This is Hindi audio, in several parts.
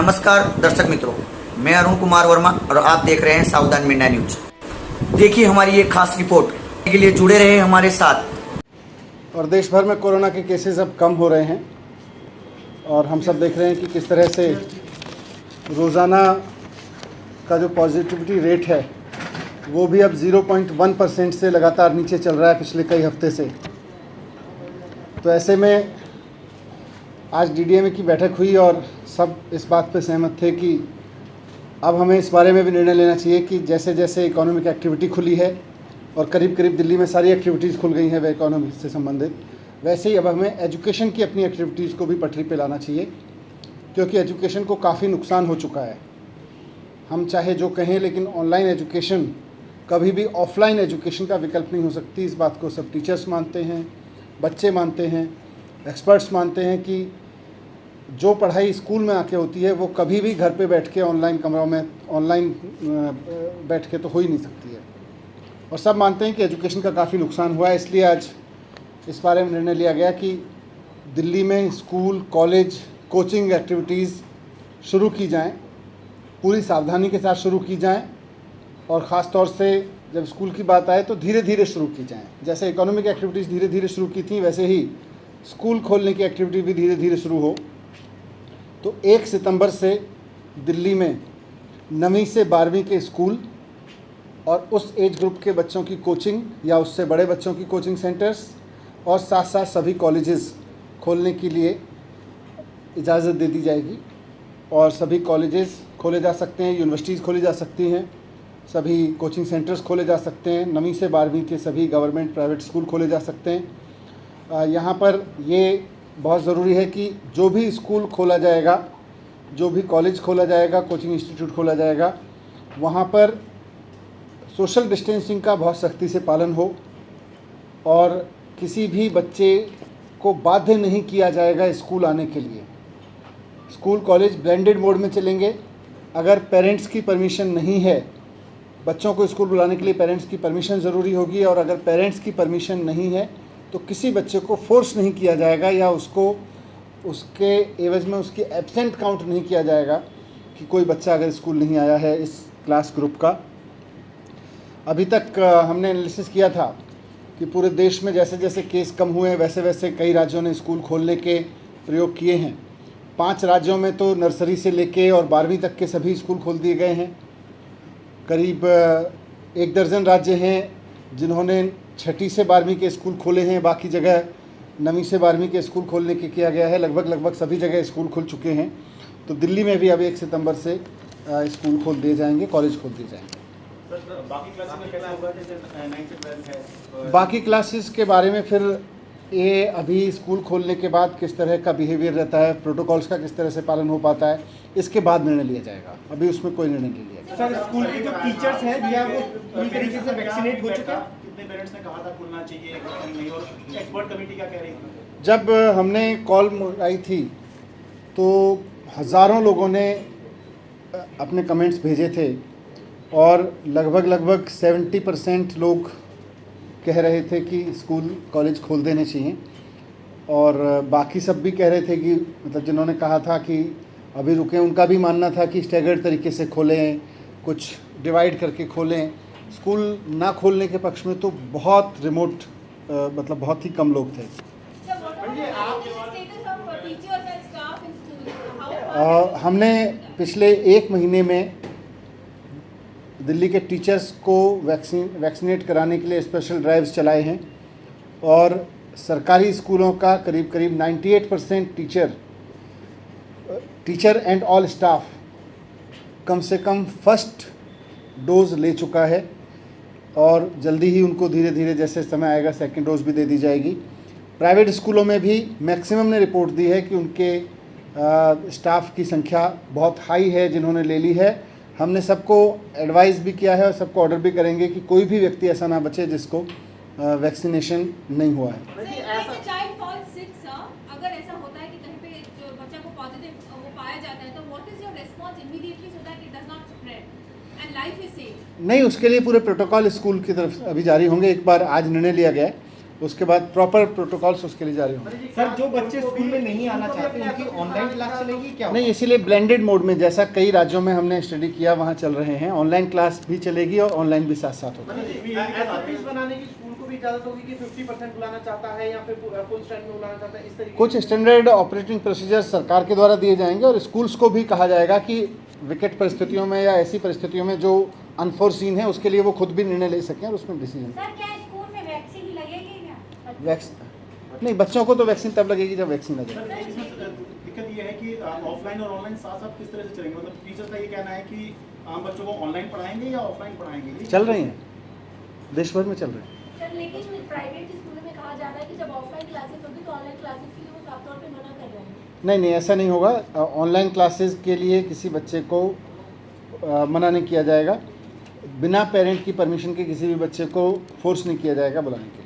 नमस्कार दर्शक मित्रों, मैं अरुण कुमार वर्मा और आप देख रहे हैं सावधान मीडिया न्यूज। देखिए हमारी ये खास रिपोर्ट के लिए जुड़े रहे हमारे साथ। और देश भर में कोरोना के केसेस अब कम हो रहे हैं और हम सब देख रहे हैं कि किस तरह से रोज़ाना का जो पॉजिटिविटी रेट है वो भी अब 0.1% से लगातार नीचे चल रहा है पिछले कई हफ्ते से। तो ऐसे में आज डीडीएमए की बैठक हुई और सब इस बात पे सहमत थे कि अब हमें इस बारे में भी निर्णय लेना चाहिए कि जैसे जैसे इकोनॉमिक एक्टिविटी खुली है और करीब करीब दिल्ली में सारी एक्टिविटीज़ खुल गई हैं वे इकोनॉमी से संबंधित, वैसे ही अब हमें एजुकेशन की अपनी एक्टिविटीज़ को भी पटरी पे लाना चाहिए, क्योंकि एजुकेशन को काफ़ी नुकसान हो चुका है। हम चाहे जो कहें, लेकिन ऑनलाइन एजुकेशन कभी भी ऑफलाइन एजुकेशन का विकल्प नहीं हो सकती। इस बात को सब टीचर्स मानते हैं, बच्चे मानते हैं, एक्सपर्ट्स मानते हैं कि जो पढ़ाई स्कूल में आके होती है वो कभी भी घर पे बैठ के ऑनलाइन कमरों में ऑनलाइन बैठ के तो हो ही नहीं सकती है। और सब मानते हैं कि एजुकेशन का काफ़ी नुकसान हुआ है। इसलिए आज इस बारे में निर्णय लिया गया कि दिल्ली में स्कूल, कॉलेज, कोचिंग एक्टिविटीज़ शुरू की जाएं, पूरी सावधानी के साथ शुरू की जाएं और ख़ास तौर से जब स्कूल की बात आए तो धीरे धीरे शुरू की जाएं। जैसे इकोनॉमिक एक्टिविटीज़ धीरे धीरे शुरू की थी, वैसे ही स्कूल खोलने की एक्टिविटी भी धीरे धीरे शुरू हो। तो 1 सितंबर से दिल्ली में 9वीं से 12वीं के स्कूल और उस एज ग्रुप के बच्चों की कोचिंग या उससे बड़े बच्चों की कोचिंग सेंटर्स और साथ साथ सभी कॉलेजेस खोलने के लिए इजाज़त दे दी जाएगी और सभी कॉलेजेस खोले जा सकते हैं, यूनिवर्सिटीज़ खोली जा सकती हैं, सभी कोचिंग सेंटर्स खोले जा सकते हैं, 9वीं से 12वीं के सभी गवर्नमेंट प्राइवेट स्कूल खोले जा सकते हैं। यहाँ पर ये बहुत ज़रूरी है कि जो भी स्कूल खोला जाएगा, जो भी कॉलेज खोला जाएगा, कोचिंग इंस्टीट्यूट खोला जाएगा, वहाँ पर सोशल डिस्टेंसिंग का बहुत सख्ती से पालन हो और किसी भी बच्चे को बाध्य नहीं किया जाएगा स्कूल आने के लिए। स्कूल कॉलेज ब्लेंडेड मोड में चलेंगे। अगर पेरेंट्स की परमिशन नहीं है, बच्चों को स्कूल बुलाने के लिए पेरेंट्स की परमिशन ज़रूरी होगी, और अगर पेरेंट्स की परमिशन नहीं है तो किसी बच्चे को फोर्स नहीं किया जाएगा या उसको उसके एवज में उसकी एब्सेंट काउंट नहीं किया जाएगा कि कोई बच्चा अगर स्कूल नहीं आया है इस क्लास ग्रुप का। अभी तक हमने एनालिसिस किया था कि पूरे देश में जैसे जैसे केस कम हुए हैं वैसे वैसे कई राज्यों ने स्कूल खोलने के प्रयोग किए हैं। 5 राज्यों में तो नर्सरी से लेके और 12वीं तक के सभी स्कूल खोल दिए गए हैं। करीब 1 दर्जन राज्य हैं जिन्होंने 6ठी से 12वीं के स्कूल खोले हैं, बाकी जगह 9वीं से 12वीं के स्कूल खोलने के किया गया है। लगभग सभी जगह स्कूल खुल चुके हैं। तो दिल्ली में भी अब 1 सितंबर से स्कूल खोल दिए जाएंगे, कॉलेज खोल दिए जाएंगे। बाकी क्लासेस के बारे में फिर ये अभी स्कूल खोलने के बाद किस तरह का बिहेवियर रहता है, प्रोटोकॉल्स का किस तरह से पालन हो पाता है, इसके बाद निर्णय लिया जाएगा। अभी उसमें कोई निर्णय नहीं लिया जाएगा। सर, स्कूल के जो टीचर्स हैं भैया वो पूरी तरीके से वैक्सीनेट हो चुके हैं? कितने पेरेंट्स ने कहा था खुलना चाहिए नहीं, और एक्सपर्ट कमेटी क्या कह रही है? जब हमने कॉल आई थी तो हज़ारों लोगों ने अपने कमेंट्स भेजे थे और लगभग 70% लोग कह रहे थे कि स्कूल कॉलेज खोल देने चाहिए, और बाकी सब भी कह रहे थे कि मतलब जिन्होंने कहा था कि अभी रुकें, उनका भी मानना था कि स्टैगर्ड तरीके से खोलें, कुछ डिवाइड करके खोलें। स्कूल ना खोलने के पक्ष में तो बहुत रिमोट मतलब बहुत ही कम लोग थे। हमने पिछले 1 महीने में दिल्ली के टीचर्स को वैक्सीनेट कराने के लिए स्पेशल ड्राइव्स चलाए हैं और सरकारी स्कूलों का करीब 98% टीचर एंड ऑल स्टाफ कम से कम फर्स्ट डोज ले चुका है और जल्दी ही उनको धीरे धीरे जैसे समय आएगा सेकंड डोज भी दे दी जाएगी। प्राइवेट स्कूलों में भी मैक्सिमम ने रिपोर्ट दी है कि उनके स्टाफ की संख्या बहुत हाई है जिन्होंने ले ली है। हमने सबको एडवाइस भी किया है और सबको ऑर्डर भी करेंगे कि कोई भी व्यक्ति ऐसा ना बचे जिसको वैक्सीनेशन नहीं हुआ है। अगर ऐसा होता है कि कहीं पे बच्चा को पॉजिटिव वो पाया जाता है तो what is your response immediately so that it does not spread and life is safe? नहीं, उसके लिए पूरे प्रोटोकॉल स्कूल की तरफ अभी जारी होंगे। एक बार आज निर्णय लिया गया है, उसके बाद प्रॉपर प्रोटोकॉल्स उसके लिए जारी होंगे। सर जो बच्चे स्कूल में नहीं आना चाहते उनकी ऑनलाइन क्लास चलेगी क्या? नहीं, इसीलिए ब्लेंडेड मोड में, जैसा कई राज्यों में हमने स्टडी किया वहाँ चल रहे हैं, ऑनलाइन क्लास भी चलेगी और ऑनलाइन भी साथ साथ होगी। SOPs बनाने की स्कूल को भी इजाजत होगी कि 50% बुलाना चाहता है या फिर फुल स्ट्रेंथ में बुलाना चाहता है, इस तरीके कुछ स्टैंडर्ड ऑपरेटिंग प्रोसीजर सरकार के द्वारा दिए जाएंगे और स्कूल्स को भी कहा जाएगा कि विकट परिस्थितियों में या ऐसी परिस्थितियों में जो अनफोर्सीन है उसके लिए वो खुद भी निर्णय ले सकें और उसमें डिसीजन। सर क्या स्कूल में वैक्सीन लगेगी क्या? वैक्सीन नहीं, बच्चों को तो वैक्सीन तब लगेगी जब वैक्सीन लगे। दिक्कत ये है कि ऑफलाइन और ऑनलाइन साथ साथ किस तरह से चलेंगे? मतलब टीचर का ये कहना है कि आम बच्चों को ऑनलाइन पढ़ाएंगे या ऑफलाइन पढ़ाएंगे? चल रही हैं, देश भर में चल रहे हैं। सर लेकिन प्राइवेट स्कूलों में कहा जा रहा है कि जब ऑफलाइन क्लासेस होगी तो ऑनलाइन क्लासेस के लिए वो साफ तौर पे मना कर रहे हैं। नहीं, ऐसा नहीं होगा। ऑनलाइन क्लासेस के लिए किसी बच्चे को मना नहीं किया जाएगा। बिना पेरेंट की परमिशन के किसी भी बच्चे को फोर्स नहीं किया जाएगा बुलाने के लिए।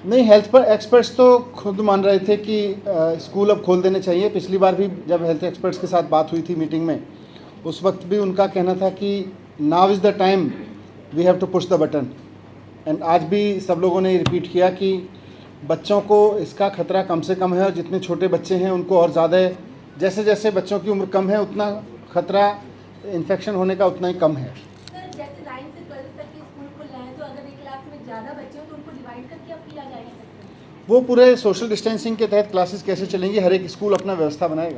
नहीं, हेल्थ पर एक्सपर्ट्स तो खुद मान रहे थे कि स्कूल अब खोल देने चाहिए। पिछली बार भी जब हेल्थ एक्सपर्ट्स के साथ बात हुई थी मीटिंग में, उस वक्त भी उनका कहना था कि now is the time we have to push the button. And आज भी सब लोगों ने रिपीट किया कि बच्चों को इसका खतरा कम से कम है और जितने छोटे बच्चे हैं उनको और ज़्यादा है। जैसे जैसे बच्चों की उम्र कम है उतना खतरा इन्फेक्शन होने का उतना ही कम है। सर जैसे 9 से 12 तक के स्कूल खुल रहे हैं तो अगर एक क्लास में ज़्यादा बच्चे हो तो उनको डिवाइड करके अब किया जाएगा? वो पूरे सोशल डिस्टेंसिंग के तहत क्लासेस कैसे चलेंगी, हर एक स्कूल अपना व्यवस्था बनाएगा।